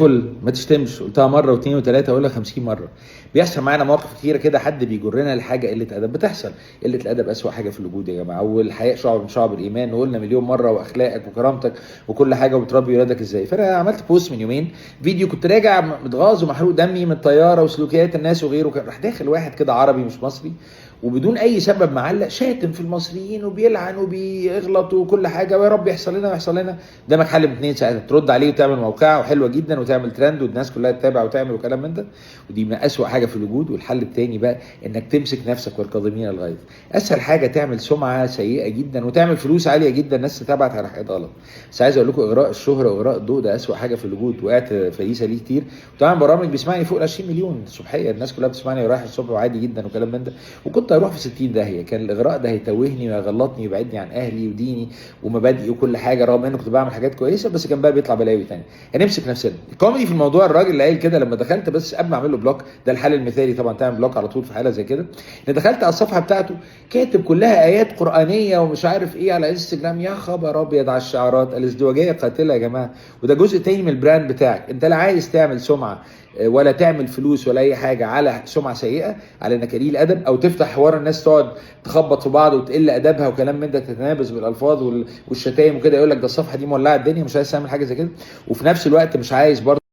الفل، ما تشتمش. قلتها مره واثنين وثلاثه، اقول لك 50 مره. بيحصل معانا مواقف كتيره كده، حد بيجرنا لحاجه قله ادب بتحصل. قله الادب اسوأ حاجه في الوجود يا جماعه، والحياء شعب من شعب الايمان، وقلنا مليون مره، واخلاقك وكرامتك وكل حاجه، وبتربي ولادك ازاي. فانا عملت بوست من يومين، فيديو كنت راجع متغاظ ومحروق دمي من الطياره وسلوكيات الناس وغيره. كان راح داخل واحد كده عربي مش مصري، وبدون اي سبب معلق شاتم في المصريين وبيلعن وبيغلط وكل حاجه، ويا رب يحصل لنا ويحصل لنا. قدامك حل من اتنين ساعتها: ترد عليه وتعمل موقعه وحلوه جدا وتعمل ترند والناس كلها تتابع وتعمل وكلام من ده، ودي من اسوأ حاجه في الوجود. والحل التاني بقى انك تمسك نفسك والكاظمين الغيظ. اسهل حاجه تعمل سمعه سيئه جدا وتعمل فلوس عاليه جدا، الناس تتابعك على حاجات غلط. بس عايز اقول لكم، اغراء الشهره واغراء الضوء ده اسوأ حاجه في الوجود. وقعت فريسه ليه كتير. طبعا برامج بيسمعني فوق ال 20 مليون صبحيه، الناس كلها بتسمعني ورايح الصبح وعادي جدا وكلام من ده، وكنت اروح في 60 داهيه. كان الاغراء ده هيتوهني ويغلطني ويبعدني عن اهلي وديني ومبادئي وكل حاجه، رغم اني كنت بعمل حاجات كويسه، بس كان بقى بيطلع بلاوي تاني. هنمسك نفسنا. الكوميدي في الموضوع، الراجل اللي قايل كده لما دخلت، بس قبل ما اعمل له بلوك، ده الحل المثالي طبعا تعمل بلوك على طول في حاله زي كده، ان دخلت على الصفحه بتاعته كاتب كلها ايات قرانيه ومش عارف ايه على انستجرام. يا خبر ابيض على الشعارات. الازدواجيه قاتله يا جماعه، وده جزء تاني من البراند بتاعك. انت لا عايز تعمل سمعه ولا تعمل فلوس ولا اي حاجه على سمعه سيئه، على انك قليل ادب، او تفتح حوار الناس تقعد تخبط في بعض وتقل ادبها وكلام من ده، تتنابز بالالفاظ والشتايم وكده، يقول لك ده الصفحه دي مولعه الدنيا. مش عايز تعمل حاجه زي كده، وفي نفس الوقت مش عايز برضه